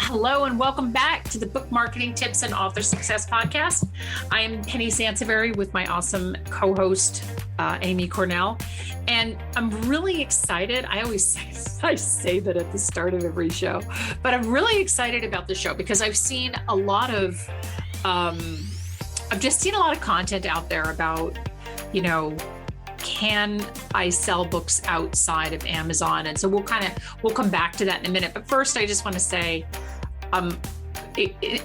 Hello and welcome back to the Book Marketing Tips and Author Success Podcast. I am Penny Sansevieri with my awesome co-host, Amy Cornell. And I'm really excited. I say that at the start of every show, but I'm really excited about the show because I've seen a lot of, I've just seen a lot of content out there about, can I sell books outside of Amazon? And so we'll come back to that in a minute. But first, I just want to say I'm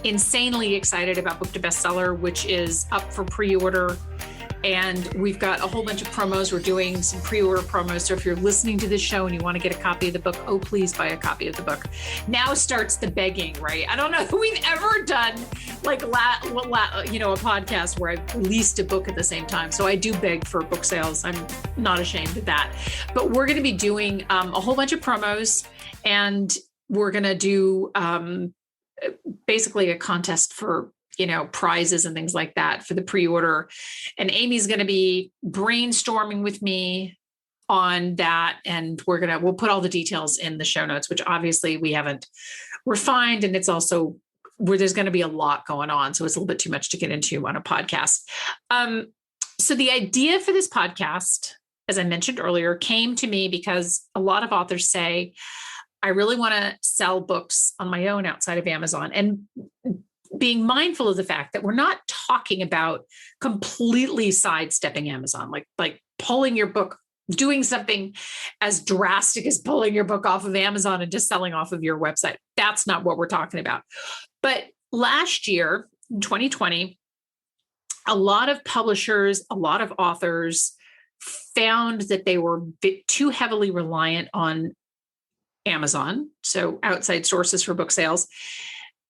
insanely excited about Book to Bestseller, which is up for pre-order. And we've got a whole bunch of promos. We're doing some pre-order promos. So if you're listening to this show and you want to get a copy of the book, please buy a copy of the book. Now starts the begging, right? I don't know if we've ever done a podcast where I've released a book at the same time. So I do beg for book sales. I'm not ashamed of that. But we're going to be doing a whole bunch of promos, and we're going to do basically a contest for prizes and things like that for the pre-order. And Amy's going to be brainstorming with me on that. And we'll put all the details in the show notes, which obviously we haven't refined. And it's also where there's going to be a lot going on. So it's a little bit too much to get into on a podcast. So the idea for this podcast, as I mentioned earlier, came to me because a lot of authors say, I really want to sell books on my own outside of Amazon. And being mindful of the fact that we're not talking about completely sidestepping Amazon, like pulling your book, doing something as drastic as pulling your book off of Amazon and just selling off of your website. That's not what we're talking about. But last year, in 2020, a lot of publishers, a lot of authors found that they were too heavily reliant on Amazon, so outside sources for book sales.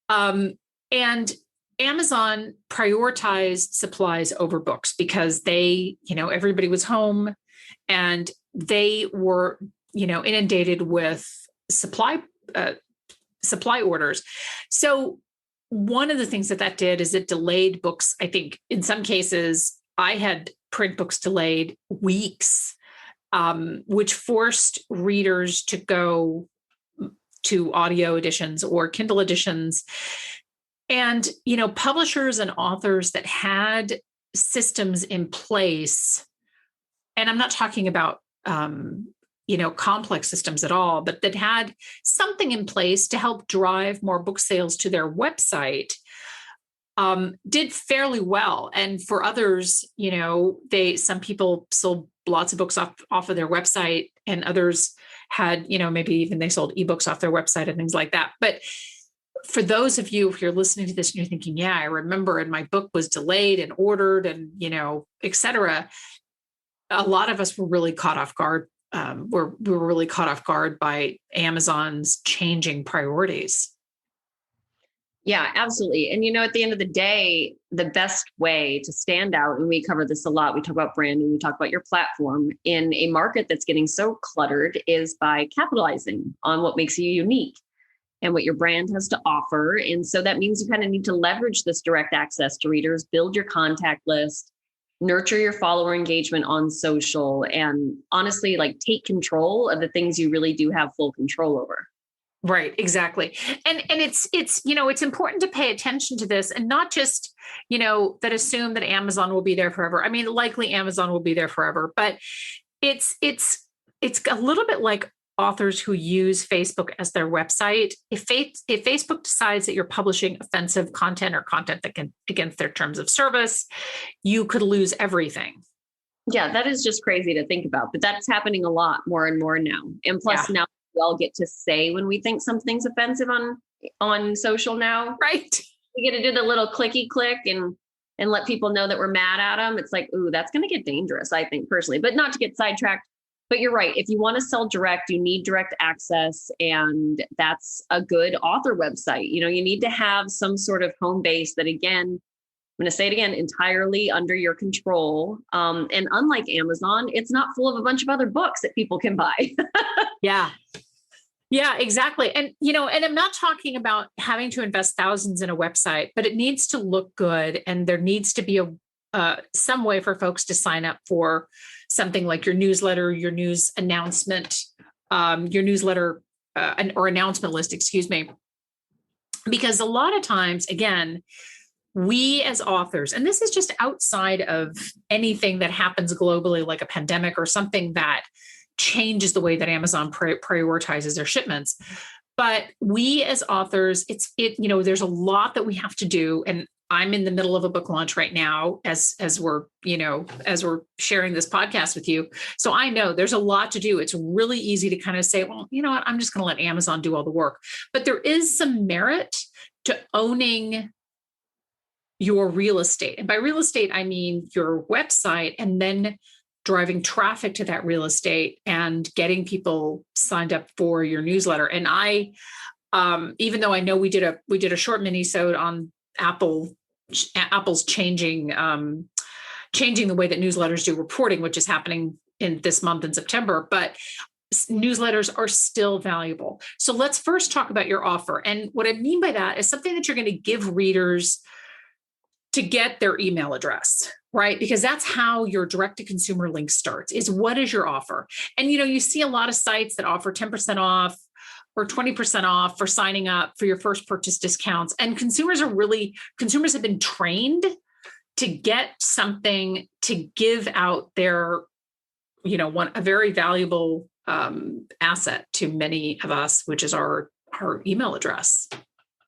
And Amazon prioritized supplies over books because they, everybody was home and they were, inundated with supply orders. So one of the things that did is it delayed books. I think in some cases I had print books delayed weeks, which forced readers to go to audio editions or Kindle editions. And, publishers and authors that had systems in place, and I'm not talking about, complex systems at all, but that had something in place to help drive more book sales to their website, did fairly well. And for others, some people sold lots of books off of their website, and others had, maybe even they sold ebooks off their website and things like that. But for those of you, if you're listening to this and you're thinking, yeah, I remember, and my book was delayed and ordered and, et cetera, a lot of us were really caught off guard. We were really caught off guard by Amazon's changing priorities. Yeah, absolutely. And, at the end of the day, the best way to stand out, and we cover this a lot, we talk about branding, we talk about your platform in a market that's getting so cluttered, is by capitalizing on what makes you unique and what your brand has to offer. And so that means you kind of need to leverage this direct access to readers, build your contact list, nurture your follower engagement on social, and honestly, take control of the things you really do have full control over. Right, exactly. And it's important to pay attention to this and not just, that assume that Amazon will be there forever. I mean, likely Amazon will be there forever, but it's a little bit like authors who use Facebook as their website. If Facebook decides that you're publishing offensive content or content that can against their terms of service, you could lose everything. Yeah, that is just crazy to think about, but that's happening a lot more and more now. And plus now we all get to say when we think something's offensive on social now. Right. We get to do the little clicky click and let people know that we're mad at them. It's like, ooh, that's going to get dangerous, I think personally, but not to get sidetracked. But you're right. If you want to sell direct, you need direct access. And that's a good author website. You need to have some sort of home base that, again, I'm going to say it again, entirely under your control. And unlike Amazon, it's not full of a bunch of other books that people can buy. Yeah, exactly. And, and I'm not talking about having to invest thousands in a website, but it needs to look good. And there needs to be some way for folks to sign up for something like your newsletter, your news announcement, your newsletter or announcement list, excuse me. Because a lot of times, again, we as authors, and this is just outside of anything that happens globally, like a pandemic or something that changes the way that Amazon prioritizes their shipments. But we as authors, there's a lot that we have to do. And I'm in the middle of a book launch right now as we're sharing this podcast with you. So I know there's a lot to do. It's really easy to kind of say, well, you know what, I'm just going to let Amazon do all the work. But there is some merit to owning your real estate. And by real estate, I mean your website, and then driving traffic to that real estate and getting people signed up for your newsletter. And I, even though I know we did a short mini-sode on Apple's changing the way that newsletters do reporting, which is happening in this month in September, but newsletters are still valuable. So let's first talk about your offer. And what I mean by that is something that you're going to give readers to get their email address, right? Because that's how your direct-to-consumer link starts, is what is your offer? And, you see a lot of sites that offer 10% off or 20% off for signing up for your first purchase discounts. And consumers have been trained to get something to give out their, a very valuable asset to many of us, which is our email address.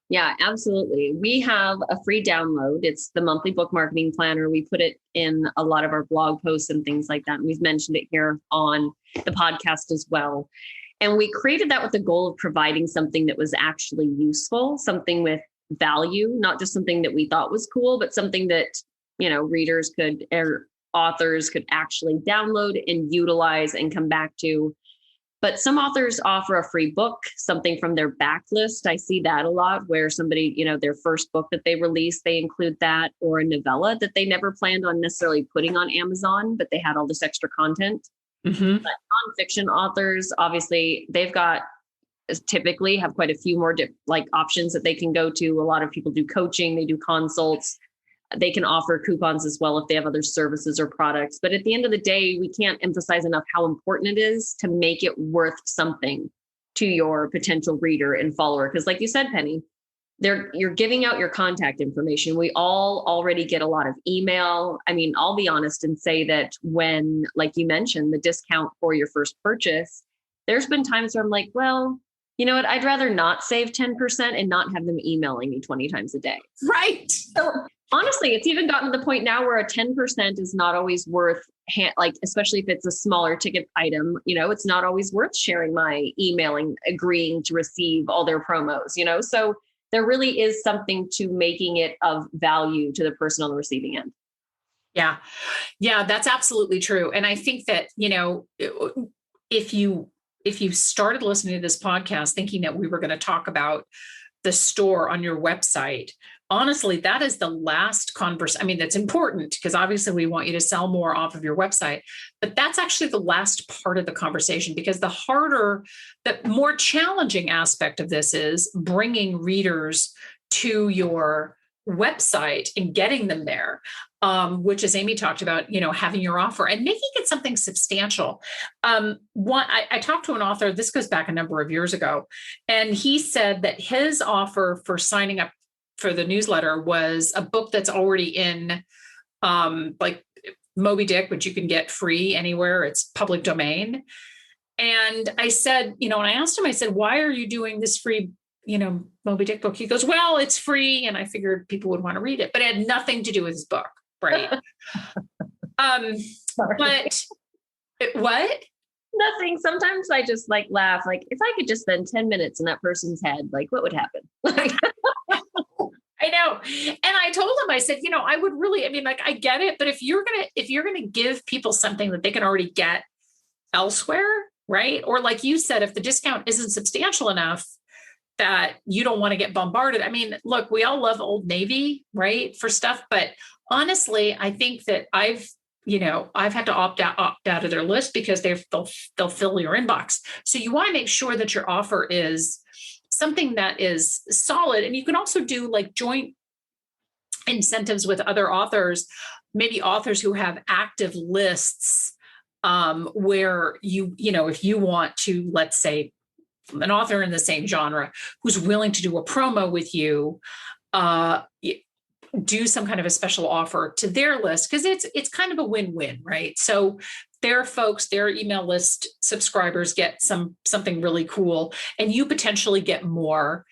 Yeah, absolutely. We have a free download. It's the monthly book marketing planner. We put it in a lot of our blog posts and things like that. And we've mentioned it here on the podcast as well. And we created that with the goal of providing something that was actually useful, something with value, not just something that we thought was cool, but something that, readers or authors could actually download and utilize and come back to. But some authors offer a free book, something from their backlist. I see that a lot, where somebody, their first book that they release, they include that, or a novella that they never planned on necessarily putting on Amazon, but they had all this extra content. Mm-hmm. But nonfiction authors, obviously, typically have quite a few more options that they can go to. A lot of people do coaching, they do consults. They can offer coupons as well if they have other services or products. But at the end of the day, we can't emphasize enough how important it is to make it worth something to your potential reader and follower. Because like you said, Penny, you're giving out your contact information. We all already get a lot of email. I mean, I'll be honest and say that when, like you mentioned, the discount for your first purchase, there's been times where I'm like, well, you know what? I'd rather not save 10% and not have them emailing me 20 times a day. Right. So honestly, it's even gotten to the point now where a 10% is not always worth, especially if it's a smaller ticket item, it's not always worth sharing my emailing, agreeing to receive all their promos, so there really is something to making it of value to the person on the receiving end. Yeah. Yeah, that's absolutely true. And I think that, if you started listening to this podcast thinking that we were going to talk about the store on your website, honestly, that is the last conversation. I mean, that's important because obviously we want you to sell more off of your website, but that's actually the last part of the conversation, because the more challenging aspect of this is bringing readers to your website and getting them there, which, as Amy talked about, having your offer and making it something substantial. I talked to an author, this goes back a number of years ago, and he said that his offer for signing up for the newsletter was a book that's already in like Moby Dick, which you can get free anywhere. It's public domain. And I said, and I asked him, I said, why are you doing this free, Moby Dick book? He goes, well, it's free. And I figured people would want to read it, but it had nothing to do with his book. Right. But what? Nothing. Sometimes I just laugh, if I could just spend 10 minutes in that person's head, what would happen? I know. And I told him, I said, I would really, I get it, but if you're going to give people something that they can already get elsewhere, right? Or like you said, if the discount isn't substantial enough that you don't want to get bombarded. Look, we all love Old Navy, right? For stuff, but honestly, I think that I've had to opt out of their list because they'll fill your inbox. So you want to make sure that your offer is something that is solid. And you can also do joint incentives with other authors, maybe authors who have active lists, where if you want to, let's say, an author in the same genre who's willing to do a promo with you, do some kind of a special offer to their list, because it's kind of a win-win, right? So their folks, their email list subscribers get something really cool, and you potentially get more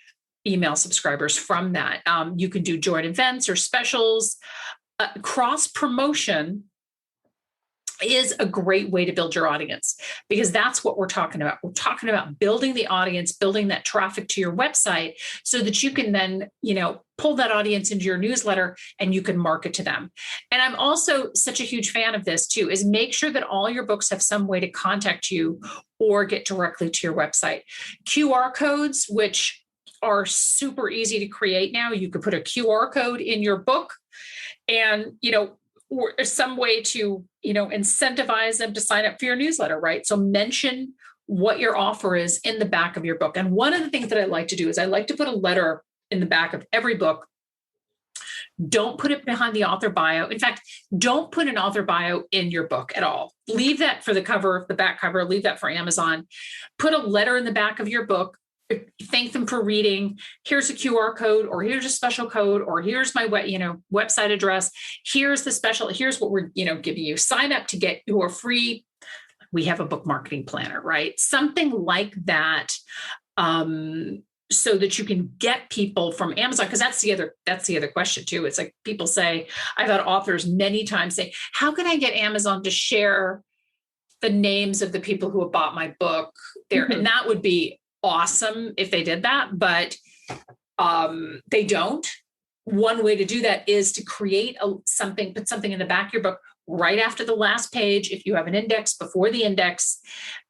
email subscribers from that. You can do joint events or specials. Cross promotion is a great way to build your audience, because that's what we're talking about. We're talking about building the audience, building that traffic to your website so that you can then, pull that audience into your newsletter and you can market to them. And I'm also such a huge fan of this too, is make sure that all your books have some way to contact you or get directly to your website. QR codes, which are super easy to create now. You could put a QR code in your book and, or some way to, incentivize them to sign up for your newsletter, right? So mention what your offer is in the back of your book. And one of the things that I like to do is I like to put a letter in the back of every book. Don't put it behind the author bio. In fact, don't put an author bio in your book at all. Leave that for the cover, the back cover, leave that for Amazon. Put a letter in the back of your book. Thank them for reading. Here's a QR code, or here's a special code, or here's my website address. Here's the special. Here's what we're giving you. Sign up to get your free. We have a book marketing planner, right? Something like that, so that you can get people from Amazon. Because that's the other question too. It's like people say, I've had authors many times say, "How can I get Amazon to share the names of the people who have bought my book there?" Mm-hmm. And that would be awesome if they did that, but they don't. One way to do that is to create put something in the back of your book right after the last page, if you have an index, before the index,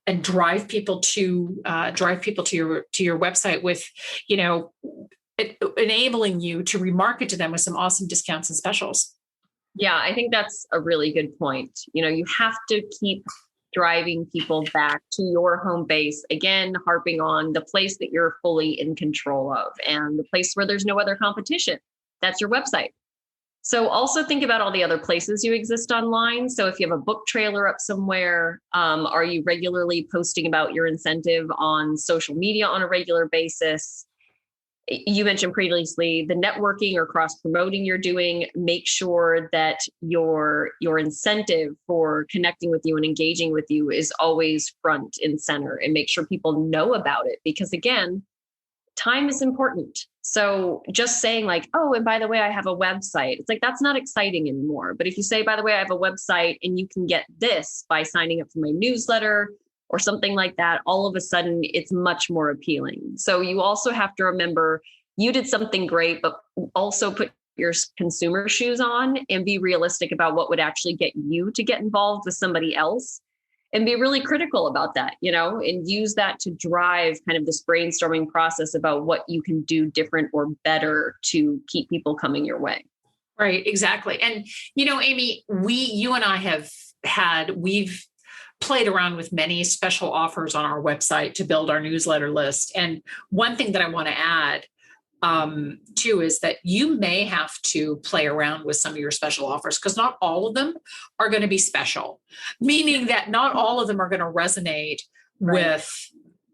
and drive people to your website with, enabling you to remarket to them with some awesome discounts and specials. Yeah, I think that's a really good point. You have to keep driving people back to your home base. Again, harping on the place that you're fully in control of and the place where there's no other competition. That's your website. So also think about all the other places you exist online. So if you have a book trailer up somewhere, are you regularly posting about your incentive on social media on a regular basis? You mentioned previously the networking or cross promoting you're doing. Make sure that your incentive for connecting with you and engaging with you is always front and center, and make sure people know about it, because again, time is important. So just saying like, "Oh, and by the way, I have a website," it's like, that's not exciting anymore. But if you say, "By the way, I have a website and you can get this by signing up for my newsletter," or something like that, all of a sudden it's much more appealing. So you also have to remember you did something great, but also put your consumer shoes on and be realistic about what would actually get you to get involved with somebody else, and be really critical about that, and use that to drive kind of this brainstorming process about what you can do different or better to keep people coming your way. Right, exactly. And, Amy, you and I we've played around with many special offers on our website to build our newsletter list. And one thing that I want to add too is that you may have to play around with some of your special offers, because not all of them are going to be special, meaning that not all of them are going to resonate with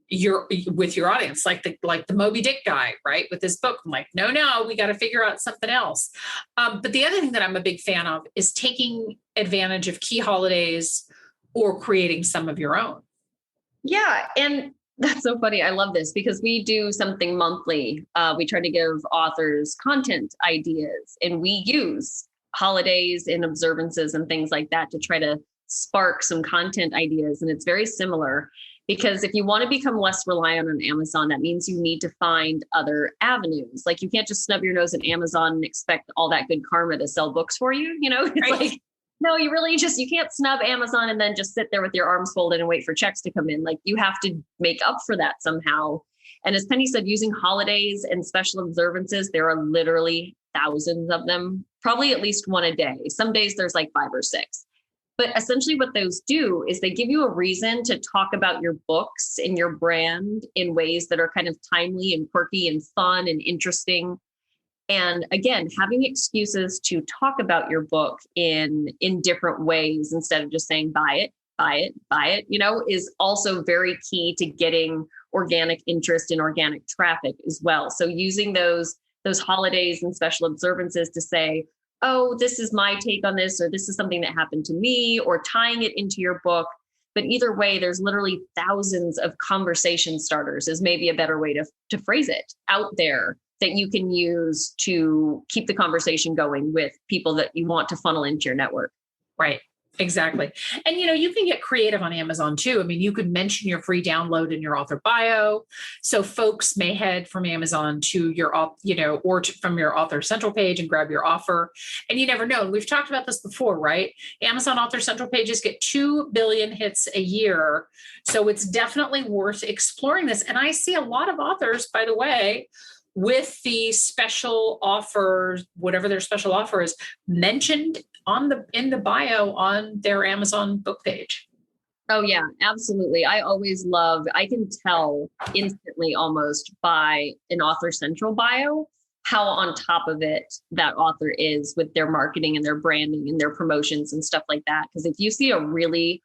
your audience, like the Moby Dick guy, right? With his book. I'm like, no, we got to figure out something else. But the other thing that I'm a big fan of is taking advantage of key holidays or creating some of your own. Yeah. And that's so funny. I love this because we do something monthly. We try to give authors content ideas, and we use holidays and observances and things like that to try to spark some content ideas. And it's very similar, because if you want to become less reliant on Amazon, that means you need to find other avenues. Like, you can't just snub your nose at Amazon and expect all that good karma to sell books for you. It's right. like, no, you can't snub Amazon and then just sit there with your arms folded and wait for checks to come in. Like, you have to make up for that somehow. And as Penny said, using holidays and special observances, there are literally thousands of them, probably at least one a day. Some days there's like 5 or 6. But essentially what those do is they give you a reason to talk about your books and your brand in ways that are kind of timely and quirky and fun and interesting. And again, having excuses to talk about your book in different ways instead of just saying, buy it, is also very key to getting organic interest and organic traffic as well. So using those holidays and special observances to say, oh, this is my take on this, or this is something that happened to me, or tying it into your book. But either way, there's literally thousands of conversation starters is maybe a better way to phrase it out there that you can use to keep the conversation going with people that you want to funnel into your network. Right. Exactly. And, you can get creative on Amazon too. I mean, you could mention your free download in your author bio. So folks may head from Amazon to your, or from your author central page and grab your offer. And you never know. We've talked about this before, right? Amazon author central pages get 2 billion hits a year. So it's definitely worth exploring this. And I see a lot of authors, by the way, with the special offers, whatever their special offer is, mentioned in the bio on their Amazon book page. Oh yeah, absolutely. I can tell instantly almost by an author central bio how on top of it that author is with their marketing and their branding and their promotions and stuff like that. Because if you see a really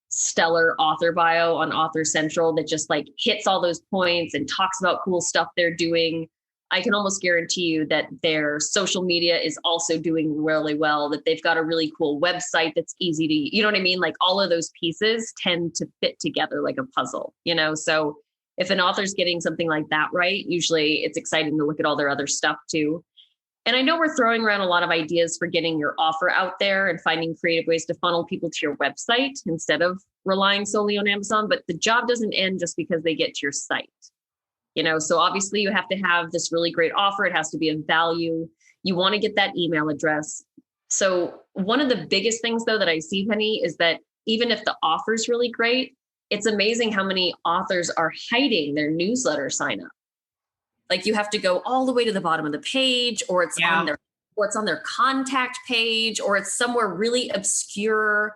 stellar author bio on Author Central that just like hits all those points and talks about cool stuff they're doing, I can almost guarantee you that their social media is also doing really well, that they've got a really cool website that's easy to, you know what I mean? Like all of those pieces tend to fit together like a puzzle, So if an author's getting something like that right, usually it's exciting to look at all their other stuff too. And I know we're throwing around a lot of ideas for getting your offer out there and finding creative ways to funnel people to your website instead of relying solely on Amazon, but the job doesn't end just because they get to your site. So obviously you have to have this really great offer. It has to be of value. You want to get that email address. So one of the biggest things though that I see, Penny, is that even if the offer is really great, it's amazing how many authors are hiding their newsletter sign up. Like you have to go all the way to the bottom of the page, or it's on their contact page, or it's somewhere really obscure.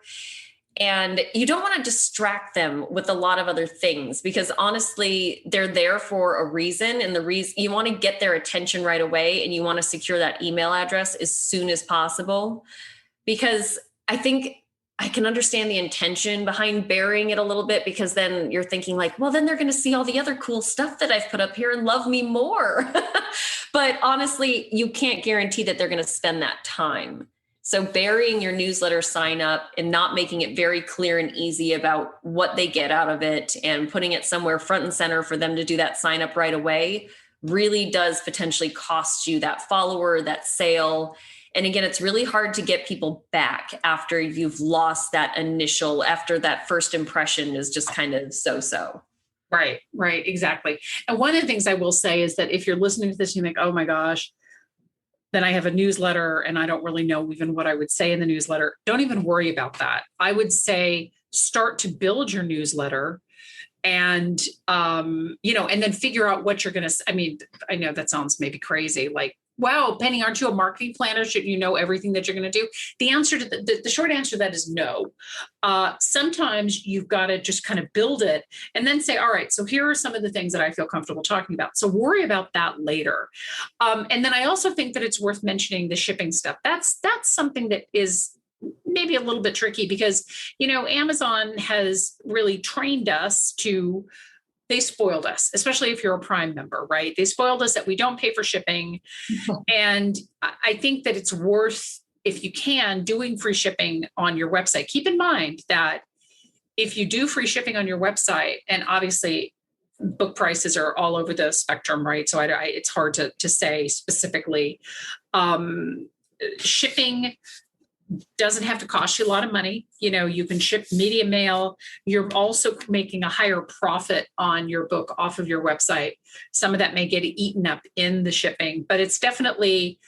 And you don't want to distract them with a lot of other things because honestly, they're there for a reason. And the reason you want to get their attention right away and you want to secure that email address as soon as possible. Because I think I can understand the intention behind burying it a little bit, because then you're thinking like, well, then they're going to see all the other cool stuff that I've put up here and love me more. But honestly, you can't guarantee that they're going to spend that time. So burying your newsletter sign up and not making it very clear and easy about what they get out of it and putting it somewhere front and center for them to do that sign up right away really does potentially cost you that follower, that sale. And again, it's really hard to get people back after you've lost after that first impression is just kind of so-so. Right, exactly. And one of the things I will say is that if you're listening to this, you think, oh my gosh, then I have a newsletter and I don't really know even what I would say in the newsletter. Don't even worry about that. I would say start to build your newsletter and, and then figure out what you're going to, I know that sounds maybe crazy. Like, wow, Penny, aren't you a marketing planner? Should you know everything that you're going to do? The answer to the short answer to that is no. Sometimes you've got to just kind of build it and then say, all right, so here are some of the things that I feel comfortable talking about. So worry about that later. And then I also think that it's worth mentioning the shipping stuff. That's something that is maybe a little bit tricky because, Amazon has really trained us they spoiled us, especially if you're a Prime member, right? They spoiled us that we don't pay for shipping. And I think that it's worth, if you can, doing free shipping on your website. Keep in mind that if you do free shipping on your website, and obviously book prices are all over the spectrum, right? So it's hard to say specifically. Shipping doesn't have to cost you a lot of money. You can ship media mail. You're also making a higher profit on your book off of your website. Some of that may get eaten up in the shipping, but it's definitely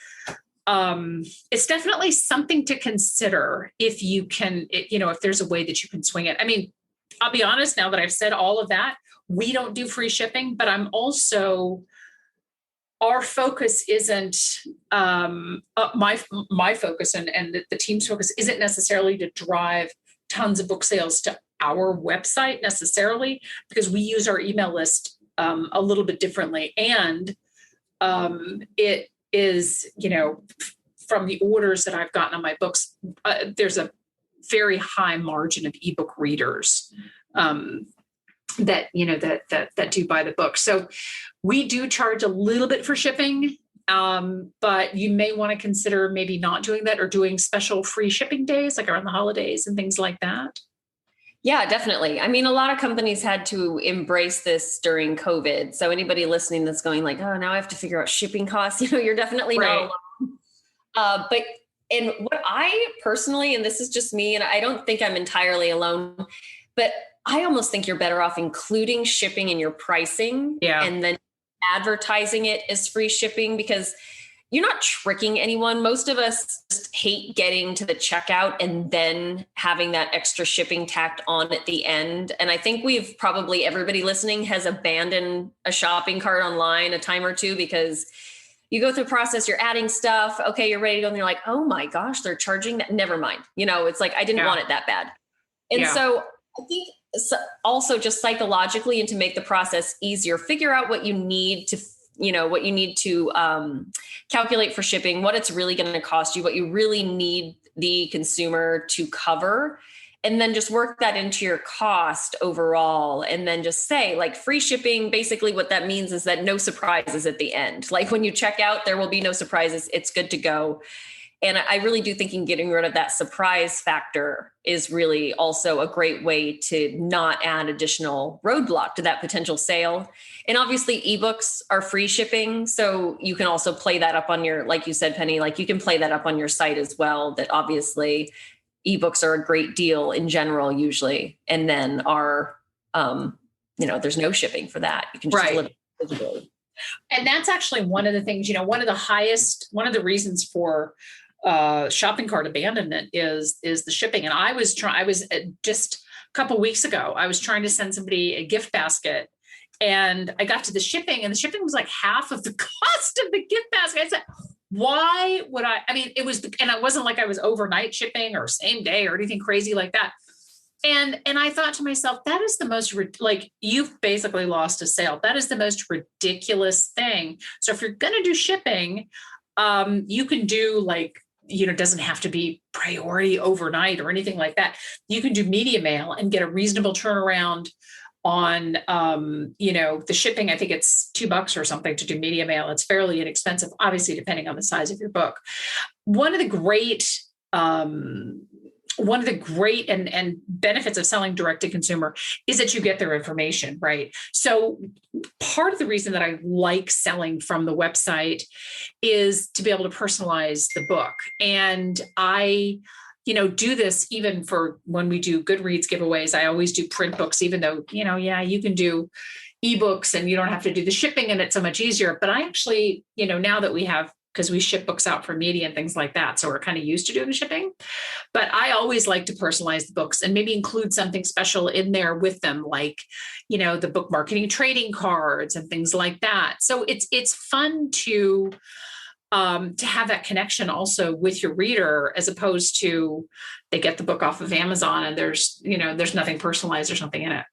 something to consider if you can, if there's a way that you can swing it. I'll be honest, now that I've said all of that, we don't do free shipping, but our focus isn't my focus and the team's focus isn't necessarily to drive tons of book sales to our website necessarily, because we use our email list a little bit differently. And it is, from the orders that I've gotten on my books, there's a very high margin of ebook readers. that, that do buy the book. So we do charge a little bit for shipping. But you may want to consider maybe not doing that or doing special free shipping days, like around the holidays and things like that. Yeah, definitely. I mean, a lot of companies had to embrace this during COVID. So anybody listening that's going like, oh, now I have to figure out shipping costs, you're definitely not alone. But and what I personally, and this is just me, and I don't think I'm entirely alone, but I almost think you're better off including shipping in your pricing and then advertising it as free shipping, because you're not tricking anyone. Most of us just hate getting to the checkout and then having that extra shipping tacked on at the end. And I think everybody listening has abandoned a shopping cart online a time or two, because you go through the process, you're adding stuff. Okay, you're ready to go. And you're like, oh my gosh, they're charging that. Never mind. It's like, I didn't want it that bad. And so I think also just psychologically, and to make the process easier, figure out what you need to calculate for shipping, what it's really going to cost you, what you really need the consumer to cover, and then just work that into your cost overall. And then just say, like, free shipping, basically what that means is that no surprises at the end. Like when you check out, there will be no surprises. It's good to go. And I really do think getting rid of that surprise factor is really also a great way to not add additional roadblock to that potential sale. And obviously ebooks are free shipping. So you can also play that up on your, like you said, Penny, like you can play that up on your site as well, that obviously ebooks are a great deal in general, usually. And then there's no shipping for that. You can just deliver it digitally. And that's actually one of the things, one of the reasons for shopping cart abandonment is the shipping. And I was just a couple of weeks ago, I was trying to send somebody a gift basket, and I got to the shipping, and the shipping was like half of the cost of the gift basket. I said, why would it wasn't like I was overnight shipping or same day or anything crazy like that. And I thought to myself, that is the most, you've basically lost a sale. That is the most ridiculous thing. So if you're going to do shipping, you can do it doesn't have to be priority overnight or anything like that. You can do media mail and get a reasonable turnaround on, the shipping. I think it's $2 or something to do media mail. It's fairly inexpensive, obviously, depending on the size of your book. One of the great and benefits of selling direct to consumer is that you get their information, right? So part of the reason that I like selling from the website is to be able to personalize the book. And I, do this even for when we do Goodreads giveaways. I always do print books, even though, you can do ebooks and you don't have to do the shipping and it's so much easier. But I actually, now that because we ship books out for media and things like that. So we're kind of used to doing the shipping, but I always like to personalize the books and maybe include something special in there with them, like, the book marketing trading cards and things like that. So it's fun to have that connection also with your reader, as opposed to they get the book off of Amazon and there's nothing personalized or something in it.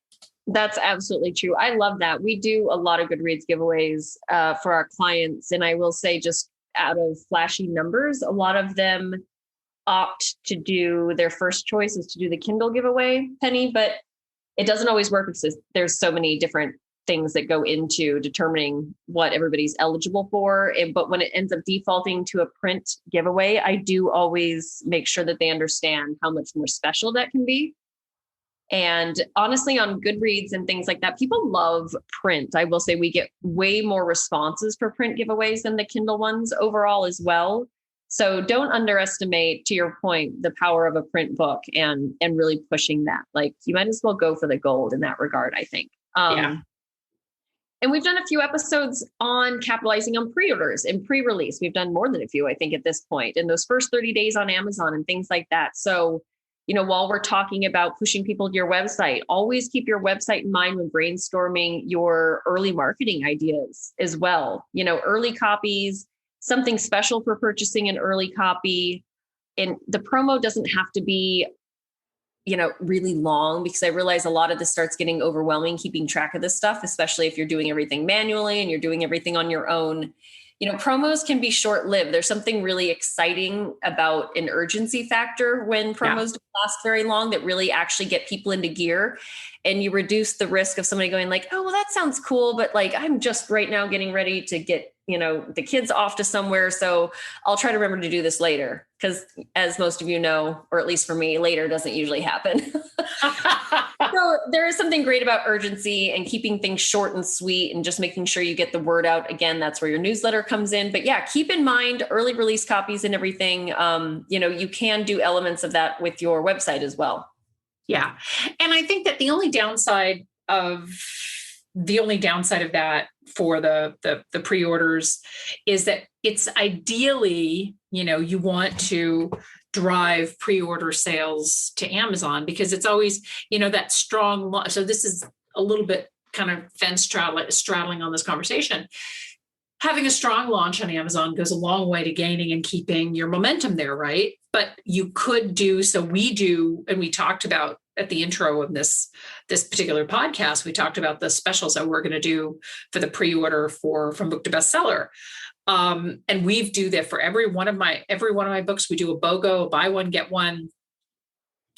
That's absolutely true. I love that. We do a lot of Goodreads giveaways for our clients. And I will say, just out of flashy numbers, a lot of them opt to do, their first choice is to do the Kindle giveaway, Penny, but it doesn't always work because there's so many different things that go into determining what everybody's eligible for. But when it ends up defaulting to a print giveaway, I do always make sure that they understand how much more special that can be. And honestly, on Goodreads and things like that, people love print. I will say we get way more responses for print giveaways than the Kindle ones overall as well. So don't underestimate, to your point, the power of a print book and really pushing that. Like, you might as well go for the gold in that regard, I think. And we've done a few episodes on capitalizing on pre-orders and pre-release. We've done more than a few, I think, at this point, in those first 30 days on Amazon and things like that. So while we're talking about pushing people to your website, always keep your website in mind when brainstorming your early marketing ideas as well. Early copies, something special for purchasing an early copy. And the promo doesn't have to be, really long, because I realize a lot of this starts getting overwhelming, keeping track of this stuff, especially if you're doing everything manually and you're doing everything on your own. promos can be short-lived. There's something really exciting about an urgency factor when promos don't last very long that really actually get people into gear. And you reduce the risk of somebody going like, oh, well, that sounds cool, but like, I'm just right now getting ready to get, the kids off to somewhere. So I'll try to remember to do this later. Because as most of you know, or at least for me, later doesn't usually happen. So there is something great about urgency and keeping things short and sweet and just making sure you get the word out. Again, that's where your newsletter comes in. But yeah, keep in mind early release copies and everything. You can do elements of that with your website as well. Yeah. And I think that the only downside of that for the pre-orders is that it's ideally, you want to drive pre-order sales to Amazon because it's always, that strong. So this is a little bit kind of fence straddling on this conversation. Having a strong launch on Amazon goes a long way to gaining and keeping your momentum there, right? But you could do, so we do, and we talked about at the intro of this particular podcast, we talked about the specials that we're going to do for the pre-order from Book to Bestseller. And we do that for every one of my books. We do a BOGO, a buy one, get one,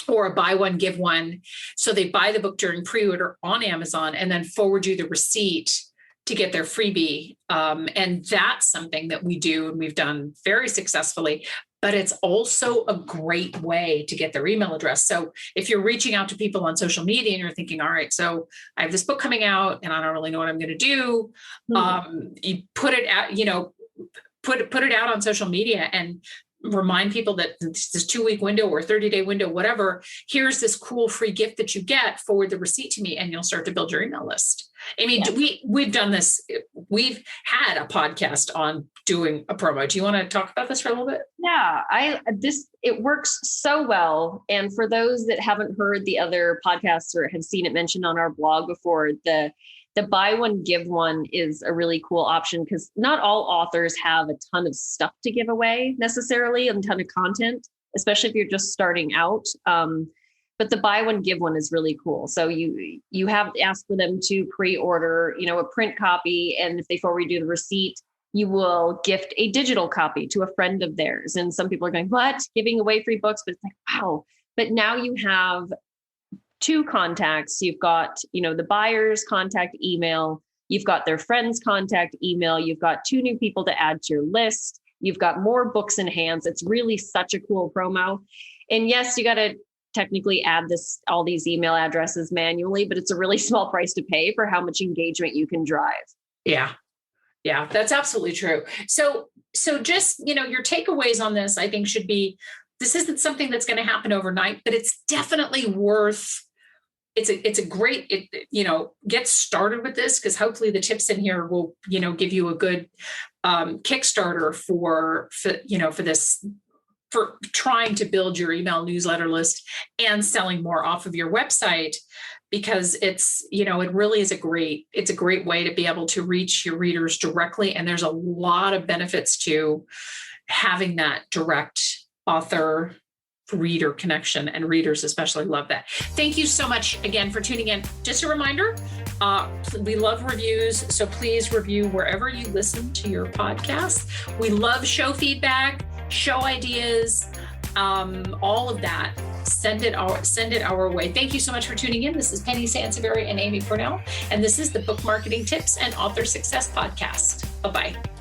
or a buy one, give one. So they buy the book during pre-order on Amazon and then forward you the receipt to get their freebie. And that's something that we do and we've done very successfully, but it's also a great way to get their email address. So if you're reaching out to people on social media and you're thinking, all right, so I have this book coming out and I don't really know what I'm going to do. You put it out, put it out on social media and remind people that this 2-week window or 30-day window, whatever, here's this cool free gift that you get, forward the receipt to me and you'll start to build your email list. I mean, we've done this. We've had a podcast on doing a promo. Do you want to talk about this for a little bit? Yeah, it works so well. And for those that haven't heard the other podcasts or have seen it mentioned on our blog before, the buy one, give one is a really cool option because not all authors have a ton of stuff to give away necessarily, a ton of content, especially if you're just starting out. But the buy one, give one is really cool. So you have to ask for them to pre-order, a print copy. And if they forward you the receipt, you will gift a digital copy to a friend of theirs. And some people are going, what? Giving away free books? But it's like, wow. But now you have 2 contacts. You've got, the buyer's contact email. You've got their friend's contact email. You've got 2 new people to add to your list. You've got more books in hands. It's really such a cool promo. And yes, you got to technically add all these email addresses manually, but it's a really small price to pay for how much engagement you can drive. Yeah. Yeah, that's absolutely true. So just, your takeaways on this, I think should be, this isn't something that's going to happen overnight, but it's definitely worth, it's a great, get started with this because hopefully the tips in here will, give you a good Kickstarter for this, for trying to build your email newsletter list and selling more off of your website, because it's, it really is a great way to be able to reach your readers directly. And there's a lot of benefits to having that direct author reader connection, and readers especially love that. Thank you so much again for tuning in. Just a reminder, we love reviews. So please review wherever you listen to your podcasts. We love show feedback, show ideas, all of that. Send it our way. Thank you so much for tuning in. This is Penny Sansevieri and Amy Cornell, and this is the Book Marketing Tips and Author Success Podcast. Bye-bye.